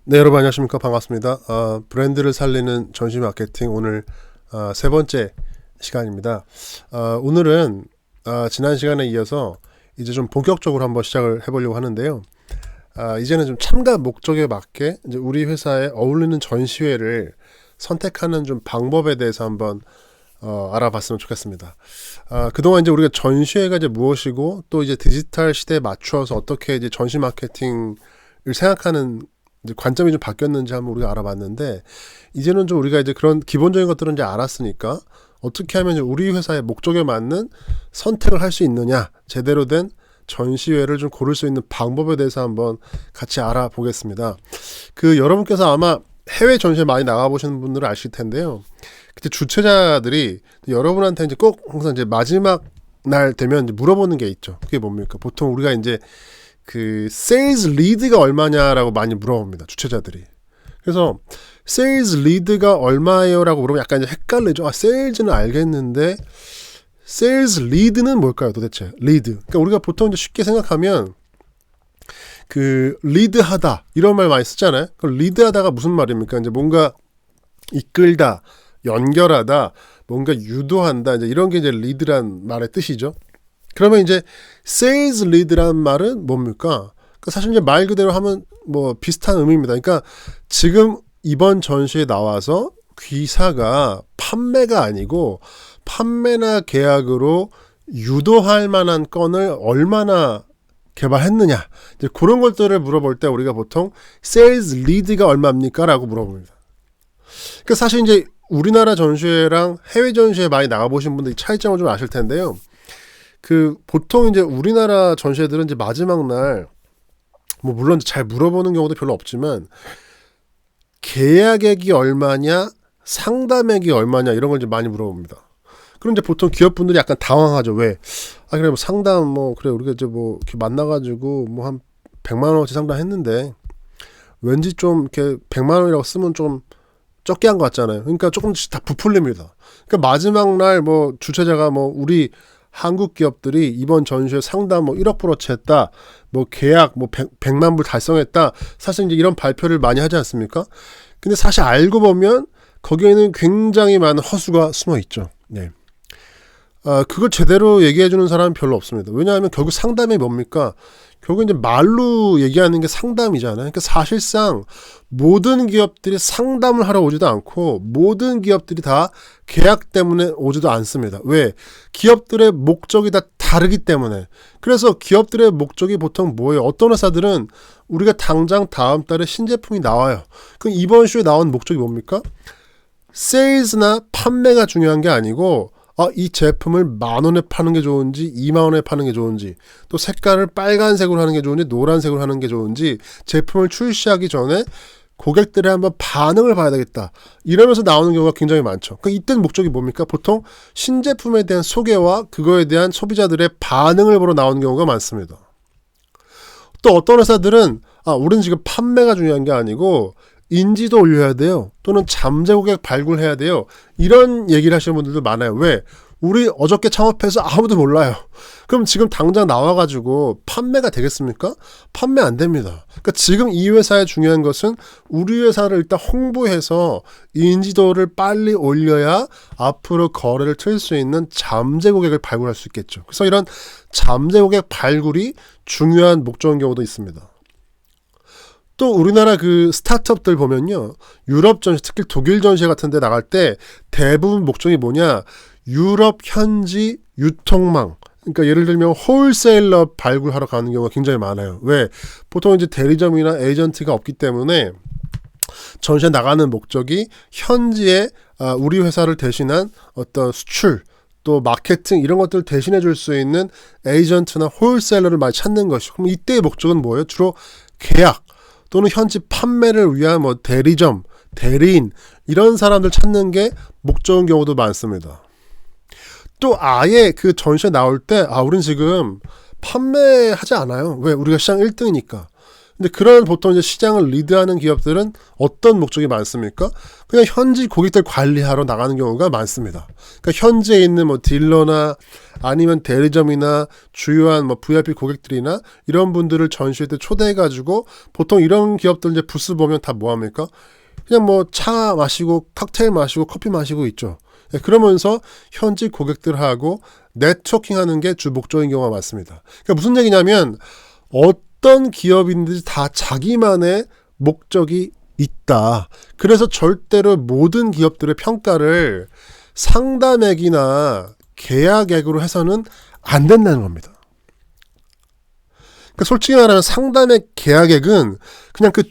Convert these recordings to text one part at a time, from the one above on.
네, 여러분 안녕하십니까. 반갑습니다. 브랜드를 살리는 전시 마케팅 오늘 세 번째 시간입니다. 오늘은 지난 시간에 이어서 이제 좀 본격적으로 한번 시작을 해보려고 하는데요. 이제는 좀 참가 목적에 맞게 이제 우리 회사에 어울리는 전시회를 선택하는 좀 방법에 대해서 한번 알아봤으면 좋겠습니다. 그동안 이제 우리가 전시회가 이제 무엇이고 또 이제 디지털 시대에 맞추어서 어떻게 이제 전시 마케팅을 생각하는 이제 관점이 좀 바뀌었는지 한번 우리가 알아봤는데, 이제는 좀 우리가 이제 그런 기본적인 것들은 이제 알았으니까 어떻게 하면 이제 우리 회사의 목적에 맞는 선택을 할 수 있느냐, 제대로 된 전시회를 좀 고를 수 있는 방법에 대해서 한번 같이 알아보겠습니다. 여러분께서 아마 해외 전시회 많이 나가보시는 분들은 아실 텐데요. 그때 주최자들이 여러분한테 이제 꼭 항상 이제 마지막 날 되면 이제 물어보는 게 있죠. 그게 뭡니까? 보통 우리가 이제 세일즈 리드가 얼마냐라고 많이 물어봅니다, 주최자들이. 그래서 세일즈 리드가 얼마예요? 라고 물어보면 약간 이제 헷갈리죠. 세일즈는 알겠는데 세일즈 리드는 뭘까요, 도대체? 리드. 그러니까 우리가 보통 이제 쉽게 생각하면 리드하다 이런 말 많이 쓰잖아요. 그럼 리드하다가 무슨 말입니까? 이제 뭔가 이끌다, 연결하다, 뭔가 유도한다, 이제 이런 게 이제 리드란 말의 뜻이죠. 그러면 이제 세일즈 리드라는 말은 뭡니까? 그러니까 사실 이제 말 그대로 하면 뭐 비슷한 의미입니다. 그러니까 지금 이번 전시에 나와서 귀사가 판매가 아니고 판매나 계약으로 유도할 만한 건을 얼마나 개발했느냐, 이제 그런 것들을 물어볼 때 우리가 보통 세일즈 리드가 얼마입니까? 라고 물어봅니다. 그러니까 사실 이제 우리나라 전시회랑 해외 전시회 많이 나가보신 분들이 차이점을 좀 아실 텐데요. 보통 이제 우리나라 전시회들은 이제 마지막 날, 뭐 물론 잘 물어보는 경우도 별로 없지만, 계약액이 얼마냐, 상담액이 얼마냐, 이런 걸 이제 많이 물어봅니다. 그럼 이제 보통 기업분들이 약간 당황하죠. 왜? 그래, 뭐 상담, 그래, 우리가 이제 이렇게 만나가지고, 한 100만원어치 상담했는데, 왠지 좀 이렇게 100만원이라고 쓰면 좀 적게 한 것 같잖아요. 그러니까 조금씩 다 부풀립니다. 그러니까 마지막 날 주최자가 우리 한국 기업들이 이번 전시회 상담 1억 불어치 했다, 계약 100만 불 달성했다, 사실 이제 이런 발표를 많이 하지 않습니까? 근데 사실 알고 보면 거기에는 굉장히 많은 허수가 숨어 있죠. 네. 그걸 제대로 얘기해주는 사람은 별로 없습니다. 왜냐하면 결국 상담이 뭡니까? 결국 이제 말로 얘기하는 게 상담이잖아요. 그러니까 사실상 모든 기업들이 상담을 하러 오지도 않고 모든 기업들이 다 계약 때문에 오지도 않습니다. 왜? 기업들의 목적이 다 다르기 때문에. 그래서 기업들의 목적이 보통 뭐예요? 어떤 회사들은 우리가 당장 다음 달에 신제품이 나와요. 그럼 이번 쇼에 나온 목적이 뭡니까? 세일즈나 판매가 중요한 게 아니고, 이 제품을 10,000원에 파는 게 좋은지 20,000원에 파는 게 좋은지, 또 색깔을 빨간색으로 하는 게 좋은지 노란색으로 하는 게 좋은지, 제품을 출시하기 전에 고객들의 한번 반응을 봐야 되겠다, 이러면서 나오는 경우가 굉장히 많죠. 이때 목적이 뭡니까? 보통 신제품에 대한 소개와 그거에 대한 소비자들의 반응을 보러 나오는 경우가 많습니다. 또 어떤 회사들은 우리는 지금 판매가 중요한 게 아니고 인지도 올려야 돼요, 또는 잠재 고객 발굴해야 돼요, 이런 얘기를 하시는 분들도 많아요. 왜? 우리 어저께 창업해서 아무도 몰라요. 그럼 지금 당장 나와가지고 판매가 되겠습니까? 판매 안 됩니다. 그러니까 지금 이 회사의 중요한 것은 우리 회사를 일단 홍보해서 인지도를 빨리 올려야 앞으로 거래를 틀 수 있는 잠재 고객을 발굴할 수 있겠죠. 그래서 이런 잠재 고객 발굴이 중요한 목적인 경우도 있습니다. 또 우리나라 스타트업들 보면요, 유럽 전시, 특히 독일 전시 같은 데 나갈 때 대부분 목적이 뭐냐, 유럽 현지 유통망, 그러니까 예를 들면 홀세일러 발굴하러 가는 경우가 굉장히 많아요. 왜? 보통 이제 대리점이나 에이전트가 없기 때문에 전시에 나가는 목적이 현지에 우리 회사를 대신한 어떤 수출, 또 마케팅, 이런 것들을 대신해 줄 수 있는 에이전트나 홀세일러를 많이 찾는 것이고, 그럼 이때의 목적은 뭐예요? 주로 계약 또는 현지 판매를 위한 대리점, 대리인, 이런 사람들 찾는 게 목적인 경우도 많습니다. 또 아예 전시에 나올 때 우린 지금 판매하지 않아요. 왜? 우리가 시장 1등이니까. 근데 그런 보통 이제 시장을 리드하는 기업들은 어떤 목적이 많습니까? 그냥 현지 고객들 관리하러 나가는 경우가 많습니다. 그러니까 현지에 있는 뭐 딜러나 아니면 대리점이나 주요한 뭐 VIP 고객들이나 이런 분들을 전시회 때 초대해가지고 보통 이런 기업들 이제 부스 보면 다 뭐 합니까? 그냥 뭐 차 마시고 칵테일 마시고 커피 마시고 있죠. 그러면서 현지 고객들하고 네트워킹하는 게 주 목적인 경우가 많습니다. 그러니까 무슨 얘기냐면 어떤 기업인들이 다 자기만의 목적이 있다. 그래서 절대로 모든 기업들의 평가를 상담액이나 계약액으로 해서는 안 된다는 겁니다. 그러니까 솔직히 말하면 상담액 계약액은 그냥 그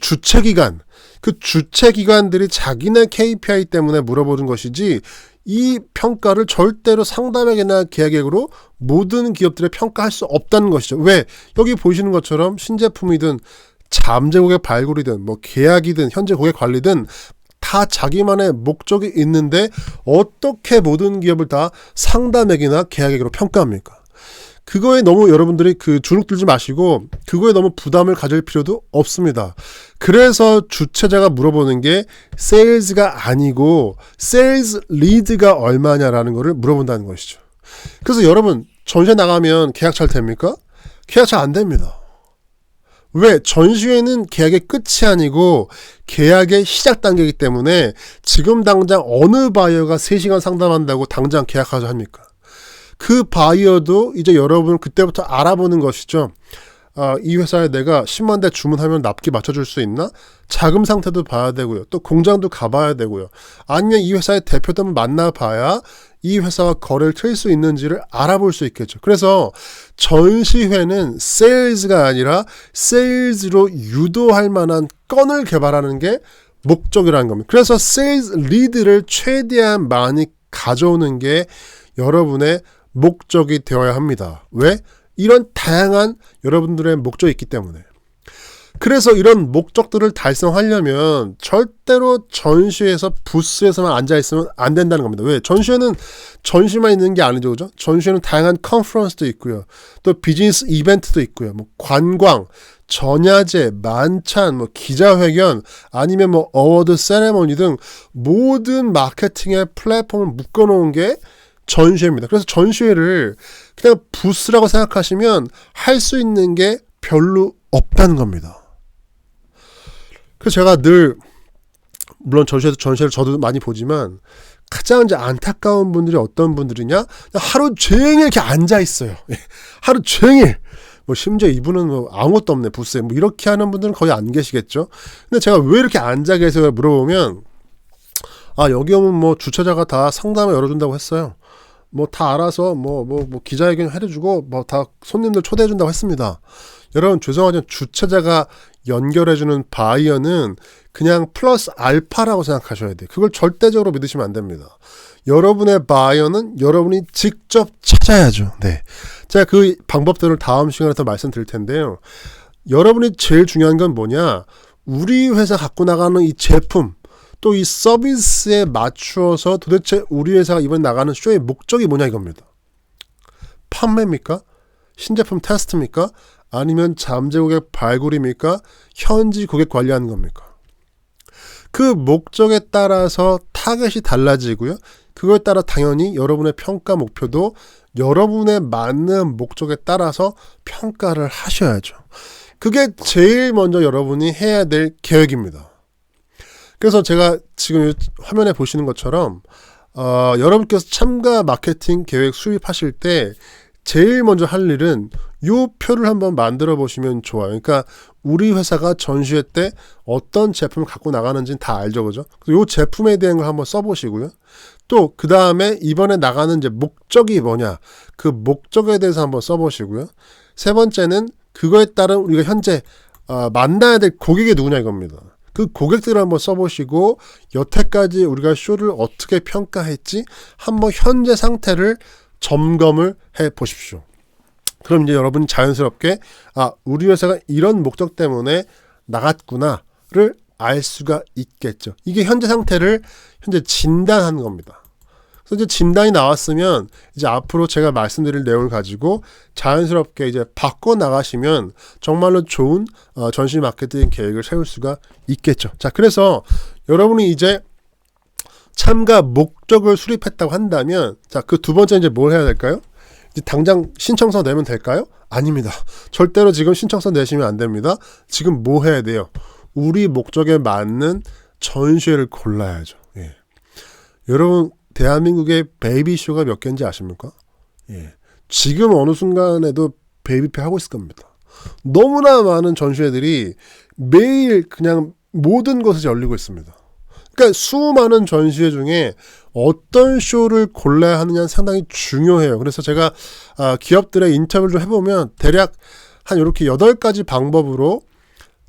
주체기관들이 자기네 KPI 때문에 물어보는 것이지 이 평가를 절대로 상담액이나 계약액으로 모든 기업들의 평가할 수 없다는 것이죠. 왜? 여기 보시는 것처럼 신제품이든 잠재 고객 발굴이든 뭐 계약이든 현재 고객 관리든 다 자기만의 목적이 있는데 어떻게 모든 기업을 다 상담액이나 계약액으로 평가합니까? 그거에 너무 여러분들이 그 주눅들지 마시고 그거에 너무 부담을 가질 필요도 없습니다. 그래서 주최자가 물어보는 게 세일즈가 아니고 세일즈 리드가 얼마냐라는 거를 물어본다는 것이죠. 그래서 여러분 전시회 나가면 계약 잘 됩니까? 계약 잘 안 됩니다. 왜? 전시회는 계약의 끝이 아니고 계약의 시작 단계이기 때문에 지금 당장 어느 바이어가 3시간 상담한다고 당장 계약하자 합니까? 그 바이어도 이제 여러분 그때부터 알아보는 것이죠. 이 회사에 내가 10만 대 주문하면 납기 맞춰줄 수 있나? 자금 상태도 봐야 되고요. 또 공장도 가봐야 되고요. 아니면 이 회사의 대표도 한번 만나봐야 이 회사와 거래를 틀 수 있는지를 알아볼 수 있겠죠. 그래서 전시회는 세일즈가 아니라 세일즈로 유도할 만한 건을 개발하는 게 목적이라는 겁니다. 그래서 세일즈 리드를 최대한 많이 가져오는 게 여러분의 목적이 되어야 합니다. 왜? 이런 다양한 여러분들의 목적이 있기 때문에. 그래서 이런 목적들을 달성하려면 절대로 전시회에서 부스에서만 앉아있으면 안 된다는 겁니다. 왜? 전시회는 전시만 있는 게 아니죠. 그죠? 전시회는 다양한 컨퍼런스도 있고요. 또 비즈니스 이벤트도 있고요. 뭐 관광, 전야제, 만찬, 뭐 기자회견, 아니면 뭐 어워드 세레머니 등 모든 마케팅의 플랫폼을 묶어놓은 게 전시회입니다. 그래서 전시회를 그냥 부스라고 생각하시면 할 수 있는 게 별로 없다는 겁니다. 그래서 제가 늘 물론 전시회를 저도 많이 보지만 가장 이제 안타까운 분들이 어떤 분들이냐? 하루 종일 이렇게 앉아 있어요. 하루 종일. 뭐 심지어 이분은 뭐 아무것도 없네 부스에 뭐 이렇게 하는 분들은 거의 안 계시겠죠. 근데 제가 왜 이렇게 앉아 계세요? 물어보면 여기 오면 뭐 주최자가 다 상담을 열어준다고 했어요. 뭐 다 알아서 뭐 기자회견 해주고 뭐 다 손님들 초대해준다고 했습니다. 여러분 죄송하지만 주최자가 연결해주는 바이어는 그냥 플러스 알파라고 생각하셔야 돼요. 그걸 절대적으로 믿으시면 안 됩니다. 여러분의 바이어는 여러분이 직접 찾아야죠. 네, 제가 그 방법들을 다음 시간에 더 말씀드릴 텐데요. 여러분이 제일 중요한 건 뭐냐? 우리 회사 갖고 나가는 이 제품 또 이 서비스에 맞추어서 도대체 우리 회사가 이번에 나가는 쇼의 목적이 뭐냐 이겁니다. 판매입니까? 신제품 테스트입니까? 아니면 잠재 고객 발굴입니까? 현지 고객 관리하는 겁니까? 그 목적에 따라서 타겟이 달라지고요. 그거에 따라 당연히 여러분의 평가 목표도 여러분의 맞는 목적에 따라서 평가를 하셔야죠. 그게 제일 먼저 여러분이 해야 될 계획입니다. 그래서 제가 지금 화면에 보시는 것처럼 여러분께서 참가 마케팅 계획 수립하실 때 제일 먼저 할 일은 요 표를 한번 만들어 보시면 좋아요. 그러니까 우리 회사가 전시회 때 어떤 제품을 갖고 나가는지는 다 알죠, 그죠? 요 제품에 대한 걸 한번 써보시고요. 또 그 다음에 이번에 나가는 이제 목적이 뭐냐, 그 목적에 대해서 한번 써보시고요. 세 번째는 그거에 따른 우리가 현재 만나야 될 고객이 누구냐 이겁니다. 그 고객들을 한번 써보시고 여태까지 우리가 쇼를 어떻게 평가했지 한번 현재 상태를 점검을 해 보십시오. 그럼 이제 여러분이 자연스럽게 우리 회사가 이런 목적 때문에 나갔구나를 알 수가 있겠죠. 이게 현재 상태를 현재 진단하는 겁니다. 그래서 이제 진단이 나왔으면 이제 앞으로 제가 말씀드릴 내용을 가지고 자연스럽게 이제 바꿔 나가시면 정말로 좋은 전시 마케팅 계획을 세울 수가 있겠죠. 자, 그래서 여러분이 이제 참가 목적을 수립했다고 한다면, 자, 그 두 번째 이제 뭘 해야 될까요? 이제 당장 신청서 내면 될까요? 아닙니다. 절대로 지금 신청서 내시면 안 됩니다. 지금 뭐 해야 돼요? 우리 목적에 맞는 전시회를 골라야죠. 예. 여러분, 대한민국의 베이비쇼가 몇 개인지 아십니까? 예. 지금 어느 순간에도 베이비페 하고 있을 겁니다. 너무나 많은 전시회들이 매일 그냥 모든 곳에서 열리고 있습니다. 그러니까 수많은 전시회 중에 어떤 쇼를 골라야 하느냐는 상당히 중요해요. 그래서 제가 기업들의 인터뷰를 좀 해보면 대략 한 이렇게 8가지 방법으로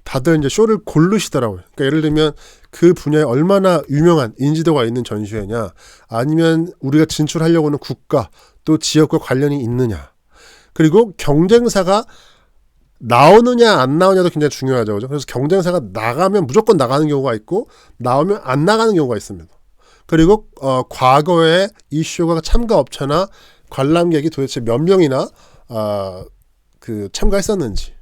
다들 이제 쇼를 고르시더라고요. 그러니까 예를 들면 그 분야에 얼마나 유명한 인지도가 있는 전시회냐, 아니면 우리가 진출하려고 하는 국가 또 지역과 관련이 있느냐, 그리고 경쟁사가 나오느냐 안 나오냐도 굉장히 중요하죠. 그죠? 그래서 경쟁사가 나가면 무조건 나가는 경우가 있고 나오면 안 나가는 경우가 있습니다. 그리고 과거에 이 쇼가 참가 업체나 관람객이 도대체 몇 명이나 참가했었는지,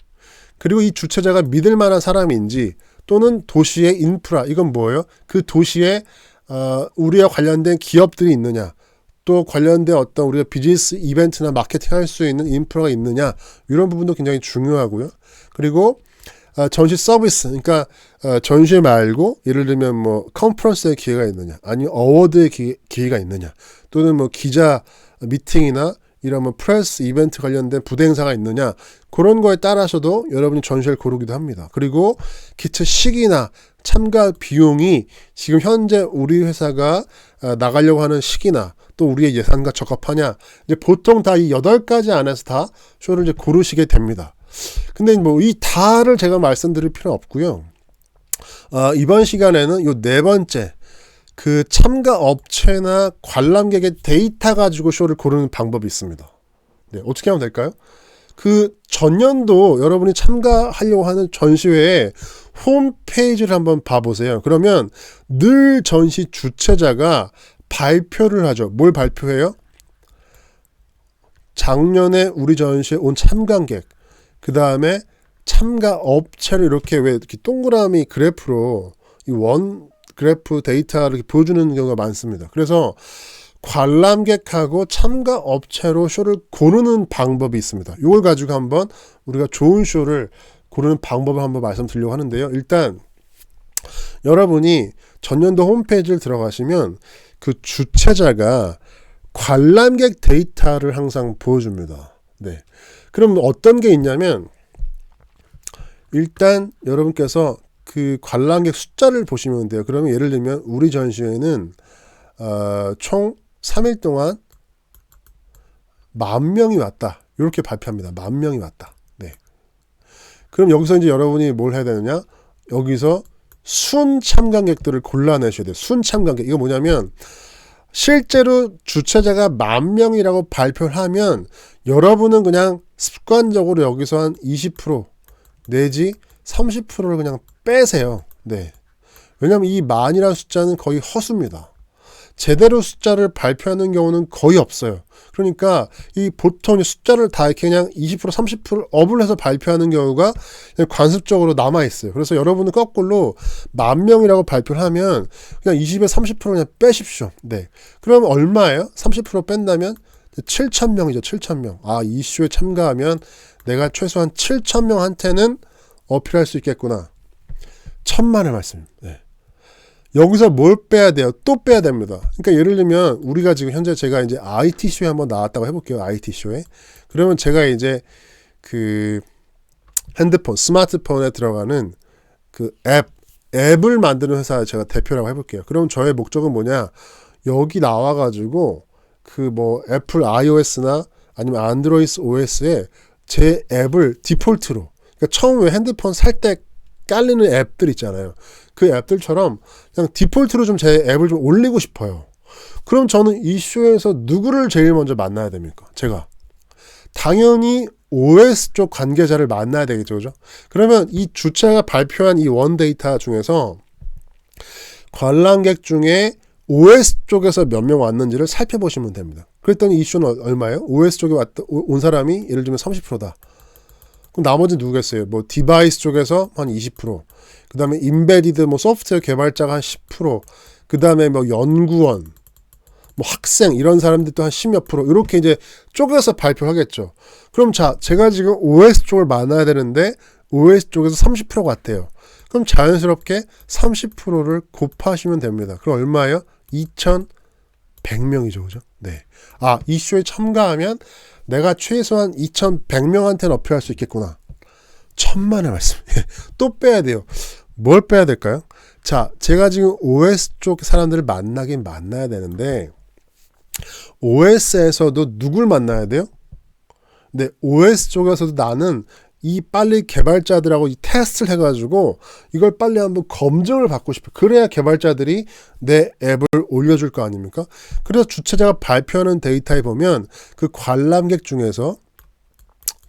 그리고 이 주최자가 믿을 만한 사람인지, 또는 도시의 인프라, 이건 뭐예요? 그 도시에 우리와 관련된 기업들이 있느냐, 또 관련된 어떤 우리가 비즈니스 이벤트나 마케팅 할 수 있는 인프라가 있느냐, 이런 부분도 굉장히 중요하고요. 그리고 전시 서비스, 그러니까 전시 말고 예를 들면 뭐 컨퍼런스의 기회가 있느냐, 아니면 어워드의 기회가 있느냐, 또는 뭐 기자 미팅이나 이런 뭐 프레스 이벤트 관련된 부대 행사가 있느냐, 그런 거에 따라서도 여러분이 전시를 고르기도 합니다. 그리고 기체 시기나 참가 비용이 지금 현재 우리 회사가 나가려고 하는 시기나 또 우리의 예산과 적합하냐, 이제 보통 다 이 8가지 안에서 다 쇼를 이제 고르시게 됩니다. 근데 뭐 이 다를 제가 말씀드릴 필요는 없고요. 이번 시간에는 요 4번째, 그 참가 업체나 관람객의 데이터 가지고 쇼를 고르는 방법이 있습니다. 네, 어떻게 하면 될까요? 그 전년도 여러분이 참가하려고 하는 전시회의 홈페이지를 한번 봐보세요. 그러면 늘 전시 주최자가 발표를 하죠. 뭘 발표해요? 작년에 우리 전시에 온 참관객, 그 다음에 참가 업체를 이렇게 왜 이렇게 동그라미 그래프로 이 원 그래프 데이터를 이렇게 보여주는 경우가 많습니다. 그래서 관람객하고 참가 업체로 쇼를 고르는 방법이 있습니다. 이걸 가지고 한번 우리가 좋은 쇼를 고르는 방법을 한번 말씀드리려고 하는데요. 일단 여러분이 전년도 홈페이지를 들어가시면 그 주최자가 관람객 데이터를 항상 보여줍니다. 네. 그럼 어떤 게 있냐면, 일단 여러분께서 그 관람객 숫자를 보시면 돼요. 그러면 예를 들면 우리 전시회는 총 3일 동안 10,000명이 왔다, 이렇게 발표합니다. 10,000명이 왔다. 네. 그럼 여기서 이제 여러분이 뭘 해야 되느냐, 여기서 순 참관객들을 골라내셔야 돼요. 순 참관객, 이거 뭐냐면 실제로 주최자가 10,000명이라고 발표를 하면 여러분은 그냥 습관적으로 여기서 한 20% 내지 30%를 그냥 빼세요. 네. 왜냐하면 이 만이라는 숫자는 거의 허수입니다. 제대로 숫자를 발표하는 경우는 거의 없어요. 그러니까 이 보통 숫자를 다 이렇게 그냥 20% 30%를 업을 해서 발표하는 경우가 그냥 관습적으로 남아 있어요. 그래서 여러분은 거꾸로 10,000명이라고 발표를 하면 그냥 20에 30% 그냥 빼십시오. 네. 그럼 얼마예요? 30% 뺀다면 7,000명이죠. 7,000명. 이 쇼에 참가하면 내가 최소한 7,000명한테는 어필할 수 있겠구나. 천만의 말씀. 네. 여기서 뭘 빼야 돼요? 또 빼야 됩니다. 그러니까 예를 들면 우리가 지금 현재 제가 이제 IT쇼에 한번 나왔다고 해볼게요. IT쇼에. 그러면 제가 이제 그 핸드폰, 스마트폰에 들어가는 그 앱을 만드는 회사 제가 대표라고 해볼게요. 그럼 저의 목적은 뭐냐? 여기 나와가지고 그 뭐 애플 iOS나 아니면 안드로이드 OS에 제 앱을 디폴트로, 그러니까 처음 왜 핸드폰 살 때 깔리는 앱들 있잖아요. 그 앱들처럼 그냥 디폴트로 좀 제 앱을 좀 올리고 싶어요. 그럼 저는 이 쇼에서 누구를 제일 먼저 만나야 됩니까? 제가 당연히 OS 쪽 관계자를 만나야 되겠죠, 그죠? 그러면 이 주체가 발표한 이 원 데이터 중에서 관람객 중에 OS 쪽에서 몇 명 왔는지를 살펴보시면 됩니다. 그랬더니 이슈는 얼마예요? OS 쪽에 온 사람이 예를 들면 30%다. 그럼 나머지는 누구겠어요? 뭐 디바이스 쪽에서 한 20%, 그 다음에 인베디드 뭐 소프트웨어 개발자가 한 10%, 그 다음에 뭐 연구원, 뭐 학생 이런 사람들도 한 10몇 프로 이렇게 이제 쪼개서 발표하겠죠. 그럼 자, 제가 지금 OS 쪽을 만나야 되는데 OS 쪽에서 30%가 왔대요. 그럼 자연스럽게 30%를 곱하시면 됩니다. 그럼 얼마예요? 2,100명이죠. 그죠? 네. 아, 이슈에 참가하면 내가 최소한 2,100명한테는 어필할 수 있겠구나. 천만의 말씀. 또 빼야 돼요. 뭘 빼야 될까요? 자, 제가 지금 OS 쪽 사람들을 만나긴 만나야 되는데 OS에서도 누굴 만나야 돼요? 근데 OS 쪽에서도 나는 이 빨리 개발자들하고 이 테스트를 해가지고 이걸 빨리 한번 검증을 받고 싶어. 그래야 개발자들이 내 앱을 올려줄 거 아닙니까? 그래서 주최자가 발표하는 데이터에 보면 그 관람객 중에서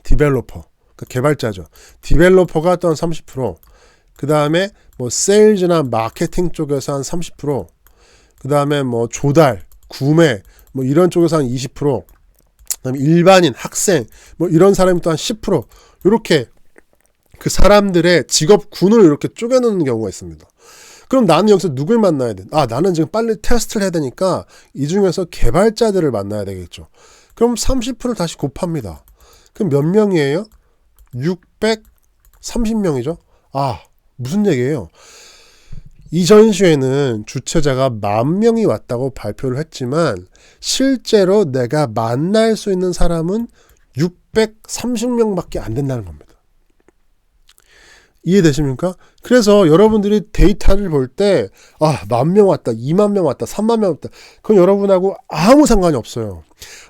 디벨로퍼, 그 개발자죠. 디벨로퍼가 또 한 30%, 그 다음에 뭐 세일즈나 마케팅 쪽에서 한 30%, 그 다음에 뭐 조달, 구매 뭐 이런 쪽에서 한 20%, 그다음에 일반인, 학생 뭐 이런 사람이 또 한 10%, 이렇게 그 사람들의 직업군을 이렇게 쪼개놓는 경우가 있습니다. 그럼 나는 여기서 누굴 만나야 돼? 아, 나는 지금 빨리 테스트를 해야 되니까 이 중에서 개발자들을 만나야 되겠죠. 그럼 30%를 다시 곱합니다. 그럼 몇 명이에요? 630명이죠. 아, 무슨 얘기예요? 이 전시회는 주최자가 10,000명이 왔다고 발표를 했지만 실제로 내가 만날 수 있는 사람은 630명밖에 안 된다는 겁니다. 이해되십니까? 그래서 여러분들이 데이터를 볼 때 10,000명 왔다, 20,000명 왔다, 30,000명 왔다, 그건 여러분하고 아무 상관이 없어요.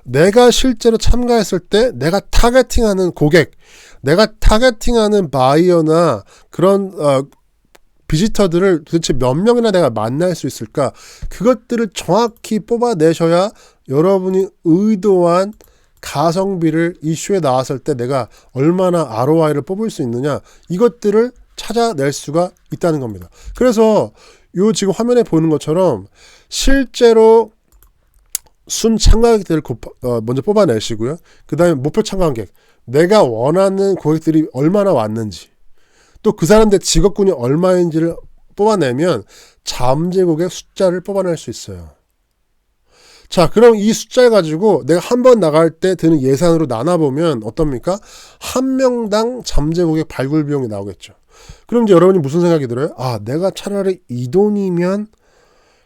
내가 실제로 참가했을 때 내가 타겟팅하는 고객, 내가 타겟팅하는 바이어나 그런 비지터들을 도대체 몇 명이나 내가 만날 수 있을까? 그것들을 정확히 뽑아내셔야 여러분이 의도한 가성비를 이슈에 나왔을 때 내가 얼마나 ROI를 뽑을 수 있느냐, 이것들을 찾아낼 수가 있다는 겁니다. 그래서 요 지금 화면에 보는 것처럼 실제로 순 참가객들을 먼저 뽑아내시고요. 그 다음에 목표 참가객, 내가 원하는 고객들이 얼마나 왔는지, 또 그 사람들 직업군이 얼마인지를 뽑아내면 잠재고객 숫자를 뽑아낼 수 있어요. 자, 그럼 이 숫자를 가지고 내가 한 번 나갈 때 드는 예산으로 나눠보면 어떻습니까? 한 명당 잠재고객 발굴 비용이 나오겠죠. 그럼 이제 여러분이 무슨 생각이 들어요? 아, 내가 차라리 이 돈이면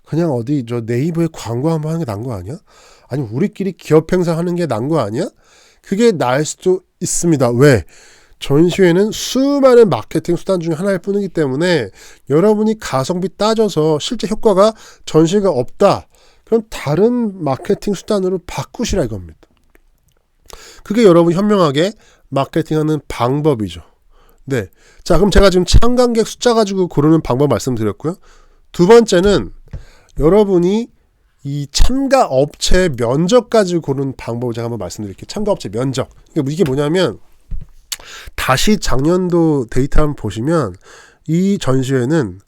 그냥 어디 저 네이버에 광고 한번 하는 게 나은 거 아니야? 아니, 우리끼리 기업 행사 하는 게 나은 거 아니야? 그게 나을 수도 있습니다. 왜? 전시회는 수많은 마케팅 수단 중에 하나일 뿐이기 때문에 여러분이 가성비 따져서 실제 효과가 전시회가 없다, 그럼 다른 마케팅 수단으로 바꾸시라 이겁니다. 그게 여러분 현명하게 마케팅하는 방법이죠. 네. 자, 그럼 제가 지금 참관객 숫자 가지고 고르는 방법 말씀드렸고요. 두 번째는 여러분이 이 참가 업체 면적 가지고 고르는 방법을 제가 한번 말씀드릴게요. 참가 업체 면적. 이게 뭐냐면, 다시 작년도 데이터 한번 보시면 이 전시회는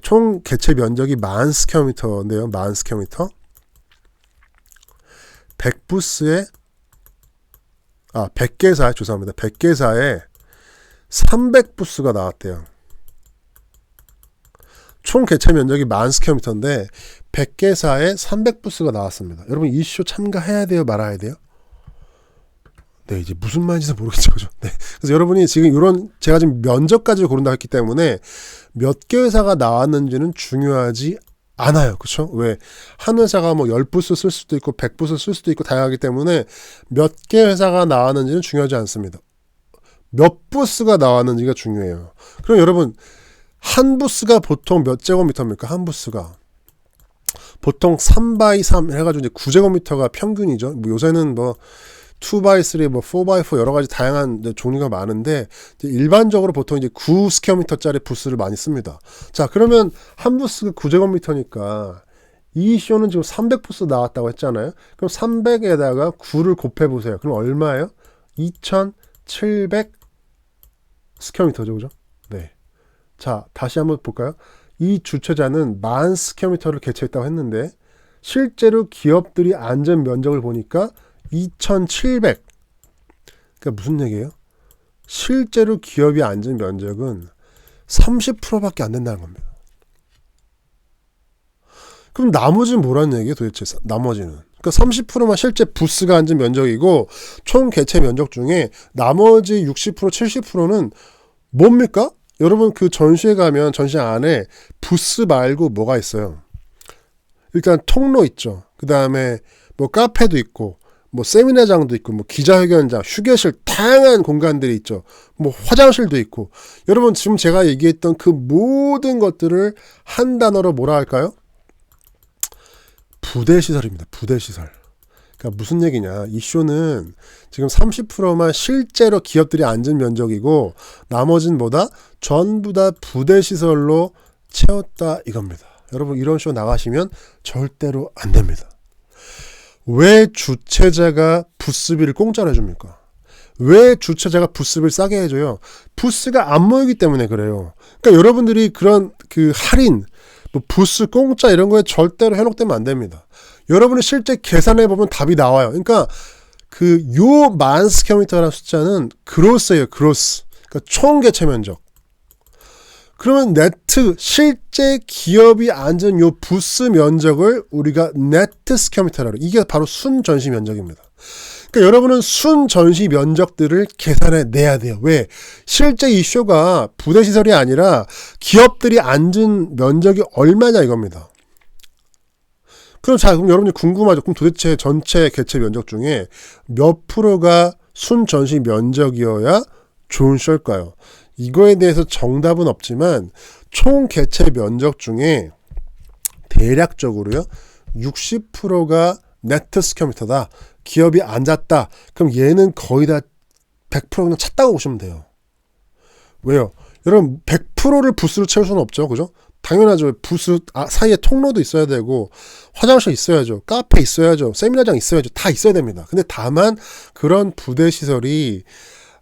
총 개최 면적이 10,000스퀘어미터인데요. 10,000스퀘어미터. 100부스에 100개사에, 죄송합니다. 100개사에 300부스가 나왔대요. 총 개최 면적이 10,000스퀘어미터인데 100개사에 300부스가 나왔습니다. 여러분, 이슈 참가해야 돼요, 말아야 돼요? 네, 이제 무슨 말인지 모르겠죠, 그죠? 네. 그래서 여러분이 지금 제가 지금 면적까지 고른다 했기 때문에 몇 개 회사가 나왔는지는 중요하지 않아요. 그쵸? 왜? 한 회사가 뭐 10부스 쓸 수도 있고 100부스 쓸 수도 있고 다양하기 때문에 몇 개 회사가 나왔는지는 중요하지 않습니다. 몇 부스가 나왔는지가 중요해요. 그럼 여러분, 한 부스가 보통 몇 제곱미터입니까? 한 부스가. 보통 3x3 해가지고 이제 9제곱미터가 평균이죠. 뭐 요새는 뭐 2x3, 뭐 4x4 여러 가지 다양한 종류가 많은데 일반적으로 보통 이제 9스퀘어미터짜리 부스를 많이 씁니다. 자, 그러면 한 부스가 9제곱미터니까 이 쇼는 지금 300부스 나왔다고 했잖아요. 그럼 300에다가 9를 곱해 보세요. 그럼 얼마예요? 2,700 스퀘어미터죠, 그죠? 네. 자, 다시 한번 볼까요? 이 주최자는 10,000스퀘어미터를 개최했다고 했는데 실제로 기업들이 앉은 면적을 보니까 2,700. 그러니까 무슨 얘기예요? 실제로 기업이 앉은 면적은 30%밖에 안 된다는 겁니다. 그럼 나머지는 뭐라는 얘기예요 도대체? 나머지는. 그러니까 30%만 실제 부스가 앉은 면적이고 총 개최 면적 중에 나머지 60%, 70%는 뭡니까? 여러분 그 전시회 가면 전시 안에 부스 말고 뭐가 있어요? 일단 통로 있죠. 그 다음에 뭐 카페도 있고 뭐 세미나장도 있고 뭐 기자회견장, 휴게실 다양한 공간들이 있죠. 뭐 화장실도 있고. 여러분 지금 제가 얘기했던 그 모든 것들을 한 단어로 뭐라 할까요? 부대시설입니다. 부대시설. 그러니까 무슨 얘기냐. 이 쇼는 지금 30%만 실제로 기업들이 앉은 면적이고 나머지는 뭐다? 전부 다 부대시설로 채웠다 이겁니다. 여러분 이런 쇼 나가시면 절대로 안 됩니다. 왜 주최자가 부스비를 공짜로 해줍니까? 왜 주최자가 부스비를 싸게 해줘요? 부스가 안 모이기 때문에 그래요. 그러니까 여러분들이 그런 그 할인, 뭐 부스 공짜 이런 거에 절대로 현혹되면 안 됩니다. 여러분이 실제 계산해 보면 답이 나와요. 그러니까 그 요 10,000스퀘어미터라는 숫자는 그로스예요. 그로스. 그러니까 총 개최 면적. 그러면 네트 실제 기업이 앉은 요 부스 면적을 우리가 네트 스퀘어미터라고. 이게 바로 순 전시 면적입니다. 그러니까 여러분은 순 전시 면적들을 계산해 내야 돼요. 왜? 실제 이 쇼가 부대 시설이 아니라 기업들이 앉은 면적이 얼마냐 이겁니다. 그럼 여러분이 궁금하죠. 그럼 도대체 전체 개최 면적 중에 몇 프로가 순 전시 면적이어야 좋은 쇼일까요? 이거에 대해서 정답은 없지만 총 개최 면적 중에 대략적으로요 60%가 네트 스퀘어미터다. 기업이 앉았다. 그럼 얘는 거의 다 100% 그냥 찼다고 보시면 돼요. 왜요? 여러분 100%를 부스로 채울 수는 없죠. 그죠? 당연하죠. 부스 사이에 통로도 있어야 되고 화장실 있어야죠. 카페 있어야죠. 세미나장 있어야죠. 다 있어야 됩니다. 근데 다만 그런 부대 시설이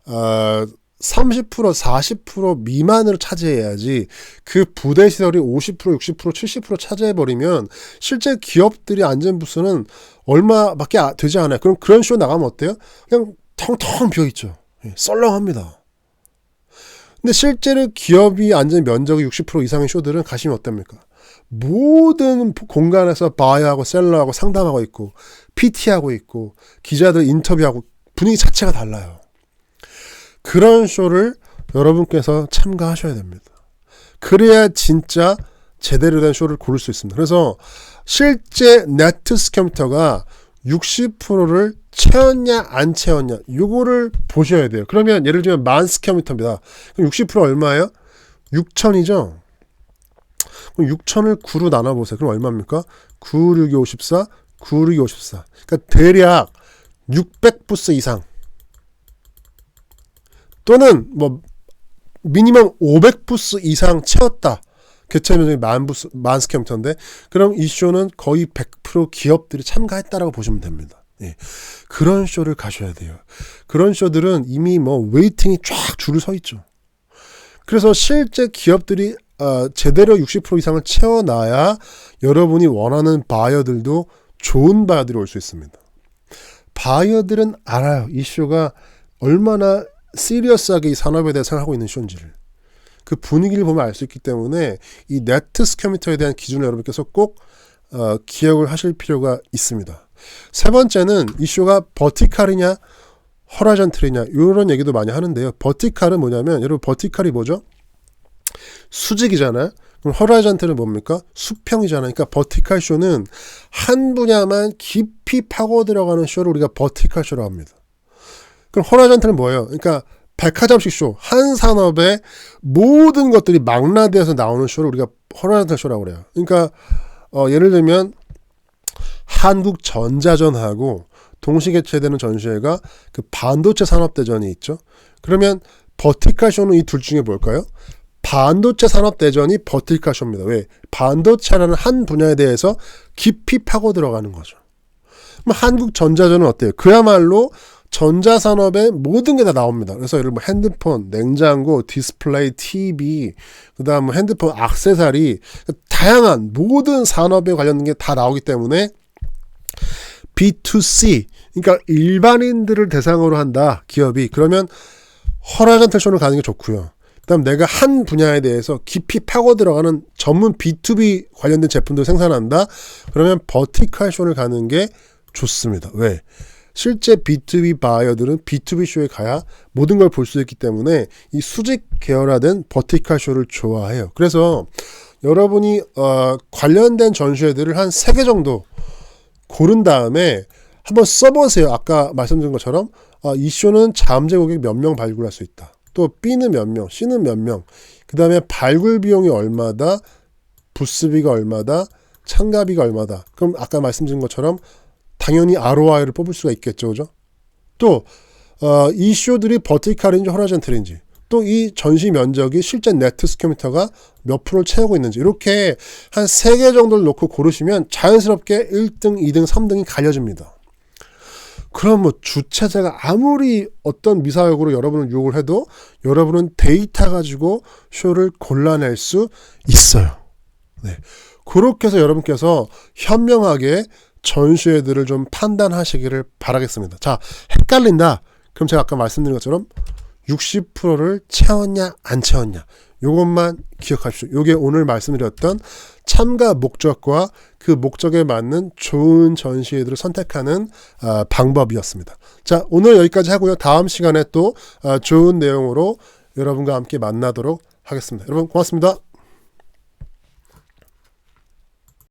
30%, 40% 미만으로 차지해야지 그 부대 시설이 50%, 60%, 70% 차지해버리면 실제 기업들이 앉은 부스는 얼마밖에 되지 않아요. 그럼 그런 쇼 나가면 어때요? 그냥 텅텅 비어있죠. 썰렁합니다. 근데 실제로 기업이 앉은 면적이 60% 이상의 쇼들은 가시면 어떻습니까? 모든 공간에서 바이하고 셀러하고 상담하고 있고 PT하고 있고 기자들 인터뷰하고 분위기 자체가 달라요. 그런 쇼를 여러분께서 참가하셔야 됩니다. 그래야 진짜 제대로 된 쇼를 고를 수 있습니다. 그래서 실제 네트 스퀘어미터가 60%를 채웠냐 안 채웠냐 요거를 보셔야 돼요. 그러면 예를 들면 10,000스퀘어미터입니다. 그럼 60% 얼마예요? 6,000이죠. 그럼 6,000을 9로 나눠보세요. 그럼 얼마입니까? 9, 6, 2, 54, 9, 6, 2, 54. 그러니까 대략 600부스 이상 또는 뭐 미니멈 500부스 이상 채웠다. 개최 면적이 10,000스퀘어미터인데 그럼 이 쇼는 거의 100% 기업들이 참가했다라고 보시면 됩니다. 예. 그런 쇼를 가셔야 돼요. 그런 쇼들은 이미 뭐 웨이팅이 쫙 줄을 서 있죠. 그래서 실제 기업들이 제대로 60% 이상을 채워놔야 여러분이 원하는 바이어들도 좋은 바이어들이 올 수 있습니다. 바이어들은 알아요. 이 쇼가 얼마나 시리어스하게 이 산업에 대해 생각하고 있는 쇼인지를. 그 분위기를 보면 알 수 있기 때문에 이 네트 스퀘어미터에 대한 기준을 여러분께서 꼭 기억을 하실 필요가 있습니다. 세 번째는 이 쇼가 버티칼이냐 허라이전틀이냐 이런 얘기도 많이 하는데요. 버티칼은 뭐냐면 여러분 버티칼이 뭐죠? 수직이잖아요. 그럼 허라이전틀은 뭡니까? 수평이잖아요. 그러니까 버티칼 쇼는 한 분야만 깊이 파고 들어가는 쇼를 우리가 버티칼 쇼라고 합니다. 그럼 허라이전틀은 뭐예요? 그러니까 백화점식 쇼, 한 산업의 모든 것들이 망라되어서 나오는 쇼를 우리가 허라이전탈 쇼라고 그래요. 그러니까 예를 들면 한국전자전하고 동시 개최되는 전시회가 그 반도체 산업대전이 있죠. 그러면 버티칼 쇼는 이 둘 중에 뭘까요? 반도체 산업대전이 버티칼 쇼입니다. 왜? 반도체라는 한 분야에 대해서 깊이 파고 들어가는 거죠. 그럼 한국전자전은 어때요? 그야말로 전자산업의 모든 게 다 나옵니다. 그래서 예를 들어 뭐 핸드폰, 냉장고, 디스플레이, TV, 그다음 뭐 핸드폰 액세서리, 다양한 모든 산업에 관련된 게 다 나오기 때문에 B2C, 그러니까 일반인들을 대상으로 한다, 기업이. 그러면 허라전탈 쇼를 가는 게 좋고요. 그다음 내가 한 분야에 대해서 깊이 파고 들어가는 전문 B2B 관련된 제품들 생산한다. 그러면 버티컬 쇼를 가는 게 좋습니다. 왜? 실제 B2B 바이어들은 B2B 쇼에 가야 모든 걸 볼 수 있기 때문에 이 수직 계열화된 버티컬 쇼를 좋아해요. 그래서 여러분이 관련된 전시회들을 한 3개 정도 고른 다음에 한번 써보세요. 아까 말씀드린 것처럼 이 쇼는 잠재 고객 몇 명 발굴할 수 있다. 또 B는 몇 명, C는 몇 명, 그 다음에 발굴 비용이 얼마다, 부스비가 얼마다, 참가비가 얼마다. 그럼 아까 말씀드린 것처럼 당연히 ROI를 뽑을 수가 있겠죠. 그죠? 또 이 쇼들이 버티컬인지 호라이즌탈인지, 또 이 전시 면적이 실제 네트 스퀘어미터가 몇 프로를 채우고 있는지, 이렇게 한 3개 정도를 놓고 고르시면 자연스럽게 1등, 2등, 3등이 갈려집니다. 그럼 뭐 주최자가 아무리 어떤 미사역으로 여러분을 유혹을 해도 여러분은 데이터 가지고 쇼를 골라낼 수 있어요. 네. 그렇게 해서 여러분께서 현명하게 전시회들을 좀 판단하시기를 바라겠습니다. 자, 헷갈린다. 그럼 제가 아까 말씀드린 것처럼 60%를 채웠냐 안 채웠냐, 요것만 기억하십시오. 요게 오늘 말씀드렸던 참가 목적과 그 목적에 맞는 좋은 전시회들을 선택하는 방법이었습니다. 자, 오늘 여기까지 하고요. 다음 시간에 또 좋은 내용으로 여러분과 함께 만나도록 하겠습니다. 여러분 고맙습니다.